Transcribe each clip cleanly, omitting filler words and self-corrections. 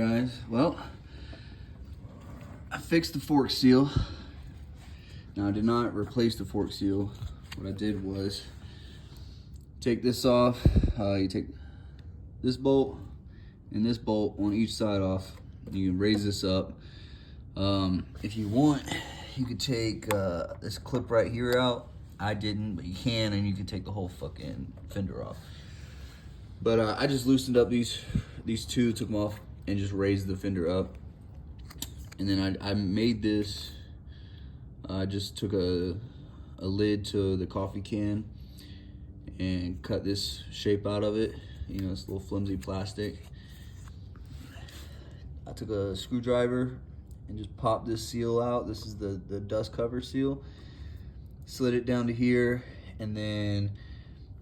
Guys, well, I fixed the fork seal. Now I did not replace the fork seal. What I did was take this off. You take this bolt and this bolt on each side off. You can raise this up. If you want, you could take this clip right here out. I didn't, but you can, and you can take the whole fucking fender off. But I just loosened up these two, took them off, and just raised the fender up. And then I made this. I just took a lid to the coffee can and cut this shape out of it. You know, it's a little flimsy plastic. I took a screwdriver and just popped this seal out. This is the dust cover seal. Slid it down to here and then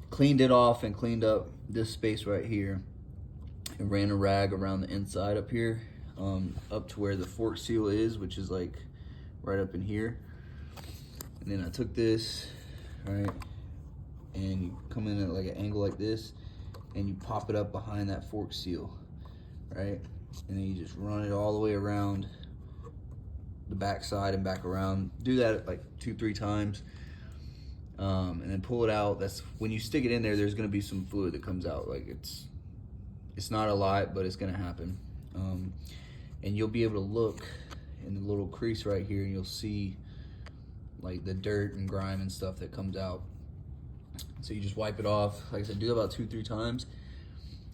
cleaned it off and cleaned up this space right here. And ran a rag around the inside up here, up to where the fork seal is, which is like right up in here. And then I took this, right, and you come in at like an angle like this, and you pop it up behind that fork seal, right? And then you just run it all the way around the back side and back around. Do that like 2-3 times, and then pull it out. That's when you stick it in there, there's gonna be some fluid that comes out. Like it's not a lot, but it's gonna happen. And you'll be able to look in the little crease right here, and you'll see like the dirt and grime and stuff that comes out. So you just wipe it off. Like I said, do it about 2-3 times,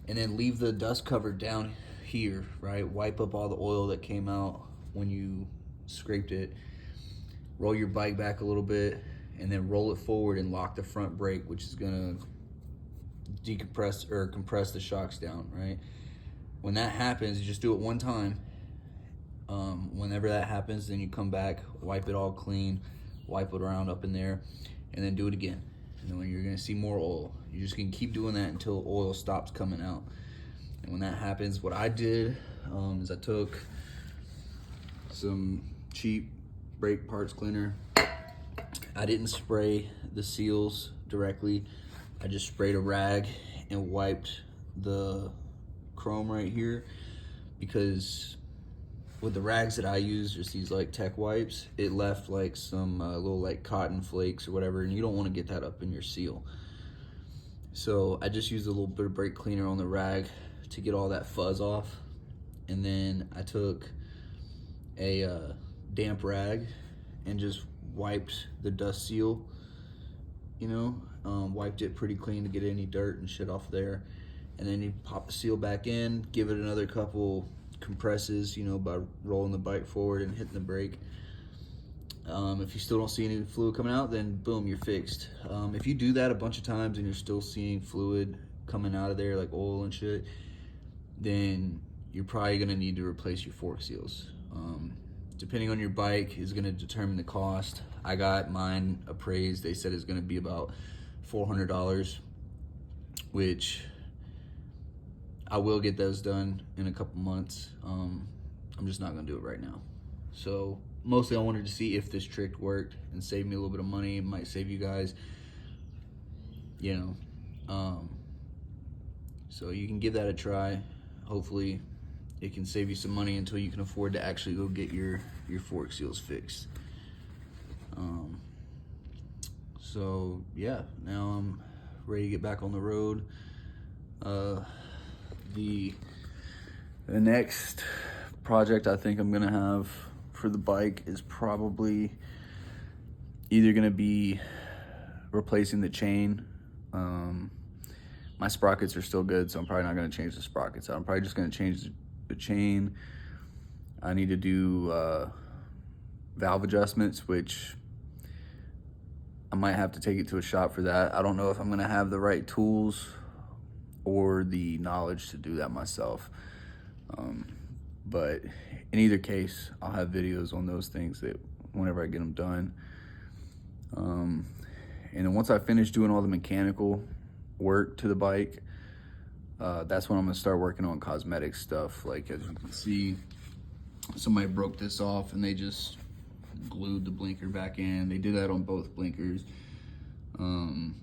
and then leave the dust cover down here, right? Wipe up all the oil that came out when you scraped it. Roll your bike back a little bit, and then roll it forward and lock the front brake, which is gonna decompress or compress the shocks down, right? When that happens, you just do it one time. Whenever that happens, then you come back, wipe it all clean, wipe it around up in there, and then do it again. And then when you're gonna see more oil, you just can keep doing that until oil stops coming out. And when that happens, what I did is I took some cheap brake parts cleaner. I didn't spray the seals directly. I just sprayed a rag and wiped the chrome right here, because with the rags that I use, just these like tech wipes, it left like some little like cotton flakes or whatever, and you don't want to get that up in your seal. So I just used a little bit of brake cleaner on the rag to get all that fuzz off. And then I took a damp rag and just wiped the dust seal, you know, wiped it pretty clean to get any dirt and shit off there. And then you pop the seal back in, give it another couple compresses, you know, by rolling the bike forward and hitting the brake. If you still don't see any fluid coming out, then boom, you're fixed. If you do that a bunch of times and you're still seeing fluid coming out of there, like oil and shit, then you're probably gonna need to replace your fork seals. Depending on your bike is gonna determine the cost. I got mine appraised. They said it's gonna be about $400, which I will get those done in a couple months. I'm just not gonna do it right now. So mostly I wanted to see if this trick worked and save me a little bit of money. It might save you guys, you know. So you can give that a try. Hopefully it can save you some money until you can afford to actually go get your fork seals fixed. So yeah, now I'm ready to get back on the road. The next project I think I'm gonna have for the bike is probably either gonna be replacing the chain. My sprockets are still good, so I'm probably not gonna change the sprockets. I'm probably just gonna change the chain. I need to do valve adjustments, which I might have to take it to a shop for that. I don't know if I'm gonna have the right tools or the knowledge to do that myself. But in either case, I'll have videos on those things that whenever I get them done. And then once I finish doing all the mechanical work to the bike, that's when I'm gonna start working on cosmetic stuff. Like as you can see, somebody broke this off and they just glued the blinker back in. They did that on both blinkers. I'm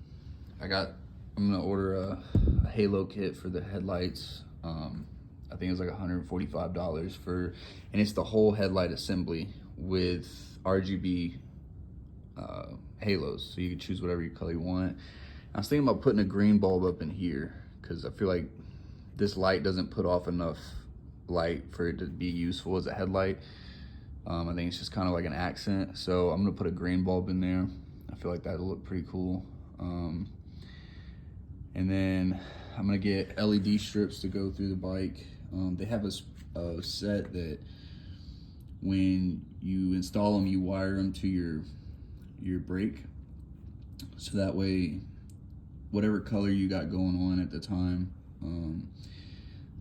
gonna order a halo kit for the headlights. I think it was like $145 for, and it's the whole headlight assembly with RGB halos, so you can choose whatever color you want. I was thinking about putting a green bulb up in here because I feel like this light doesn't put off enough light for it to be useful as a headlight. I think it's just kind of like an accent, so I'm gonna put a green bulb in there. I feel like that'll look pretty cool. And then I'm gonna get LED strips to go through the bike. They have a set that when you install them, you wire them to your brake, so that way whatever color you got going on at the time,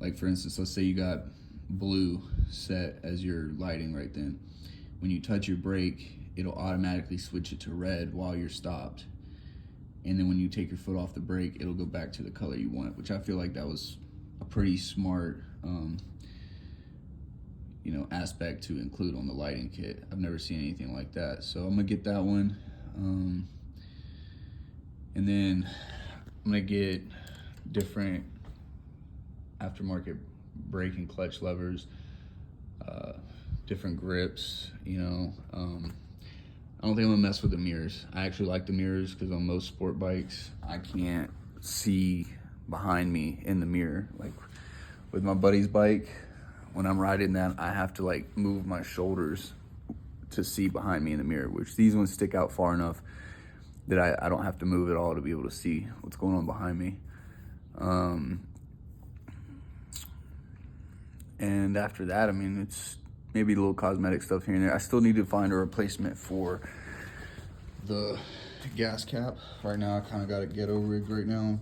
like for instance, let's say you got blue set as your lighting right then, when you touch your brake, it'll automatically switch it to red while you're stopped, and then when you take your foot off the brake, it'll go back to the color you want, which I feel like that was a pretty smart you know, aspect to include on the lighting kit. I've never seen anything like that, so I'm gonna get that one. And then I'm gonna get different aftermarket brake and clutch levers, different grips, you know. I don't think I'm gonna mess with the mirrors. I actually like the mirrors because on most sport bikes, I can't see behind me in the mirror. Like with my buddy's bike, when I'm riding that, I have to like move my shoulders to see behind me in the mirror, which these ones stick out far enough that I don't have to move at all to be able to see what's going on behind me. And after that, I mean, it's maybe a little cosmetic stuff here and there. I still need to find a replacement for the gas cap. Right now, I kind of got a ghetto rig right now.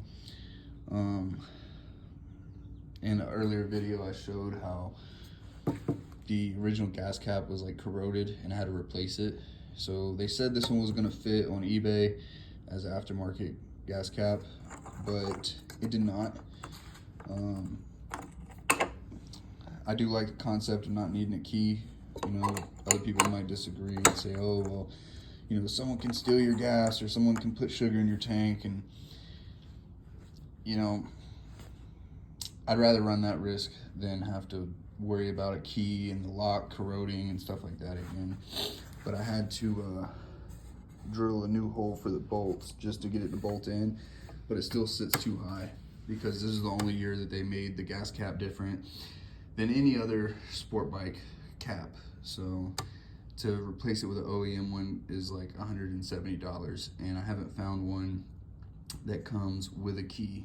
In an earlier video, I showed how the original gas cap was like corroded and I had to replace it. So they said this one was gonna fit on eBay as an aftermarket gas cap, but it did not. I do like the concept of not needing a key. You know, other people might disagree and say, oh, well, you know, someone can steal your gas or someone can put sugar in your tank, and, you know, I'd rather run that risk than have to worry about a key and the lock corroding and stuff like that again. But I had to drill a new hole for the bolts just to get it to bolt in, but it still sits too high because this is the only year that they made the gas cap different than any other sport bike cap. So to replace it with an OEM one is like $170, and I haven't found one that comes with a key.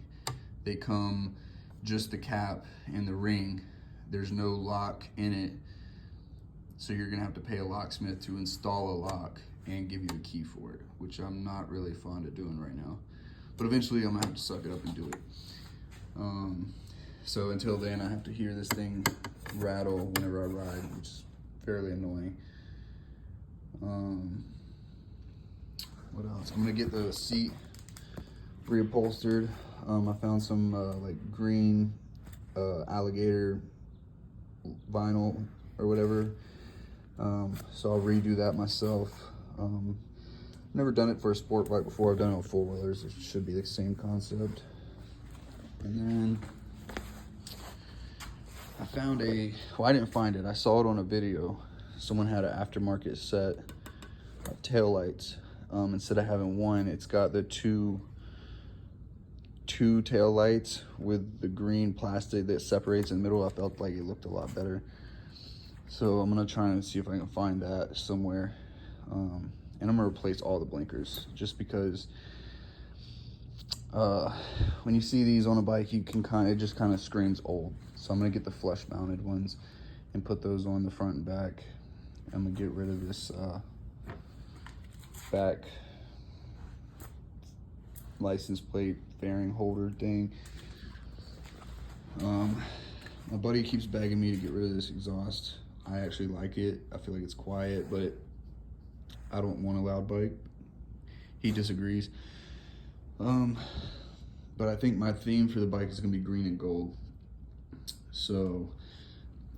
They come just the cap and the ring. There's no lock in it, so you're gonna have to pay a locksmith to install a lock and give you a key for it, which I'm not really fond of doing right now. But eventually I'm gonna have to suck it up and do it. So until then, I have to hear this thing rattle whenever I ride, which is fairly annoying. What else? I'm gonna get the seat reupholstered. I found some like green alligator vinyl or whatever. So I'll redo that myself. Never done it for a sport bike before. I've done it on four-wheelers. It should be the same concept. And then I found well, I didn't find it. I saw it on a video. Someone had an aftermarket set of taillights. Instead of having one, it's got the two tail lights with the green plastic that separates in the middle. I felt like it looked a lot better. So I'm gonna try and see if I can find that somewhere. And I'm gonna replace all the blinkers just because when you see these on a bike, you can it just kind of screams old. So I'm gonna get the flush mounted ones and put those on the front and back. I'm gonna get rid of this back license plate fairing holder thing. My buddy keeps begging me to get rid of this exhaust. I actually like it. I feel like it's quiet, but I don't want a loud bike. He disagrees. But I think my theme for the bike is gonna be green and gold. So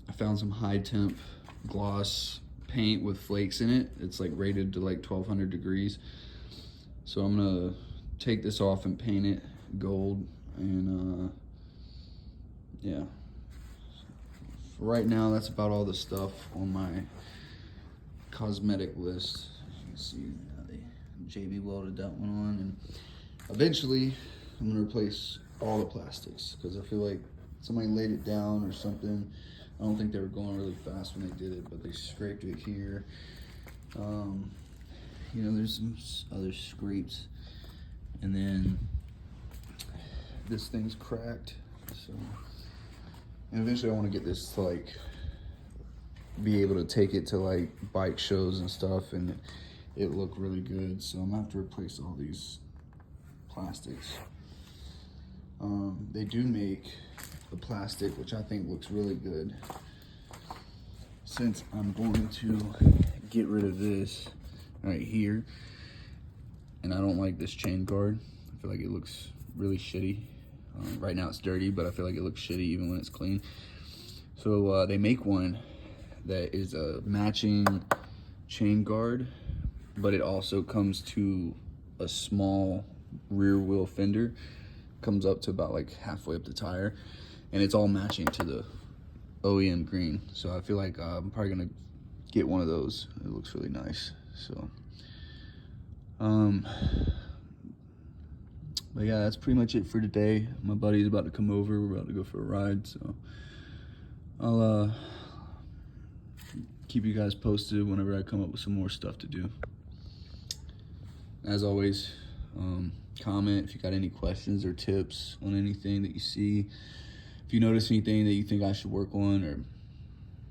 I found some high temp gloss paint with flakes in it. It's like rated to like 1200 degrees. So I'm gonna take this off and paint it gold, and yeah, for right now, that's about all the stuff on my cosmetic list. As you can see, they JB welded that one on, and eventually I'm gonna replace all the plastics because I feel like somebody laid it down or something. I don't think they were going really fast when they did it, but they scraped it here. You know, there's some other scrapes, and then this thing's cracked. So, and eventually I want to get this to like be able to take it to like bike shows and stuff, and it look really good. So I'm gonna have to replace all these plastics. They do make the plastic, which I think looks really good. Since I'm going to get rid of this right here, and I don't like this chain guard. I feel like it looks really shitty. Right now it's dirty, but I feel like it looks shitty even when it's clean. So they make one that is a matching chain guard, but it also comes to a small rear wheel fender. Comes up to about like halfway up the tire, and it's all matching to the OEM green. So I feel like I'm probably gonna get one of those. It looks really nice. So but yeah, that's pretty much it for today. My buddy's about to come over. We're about to go for a ride, so I'll keep you guys posted whenever I come up with some more stuff to do. As always, comment if you got any questions or tips on anything that you see. If you notice anything that you think I should work on, or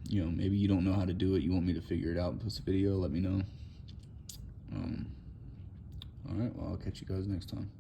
you know, maybe you don't know how to do it, you want me to figure it out and post a video, let me know. All right, well, I'll catch you guys next time.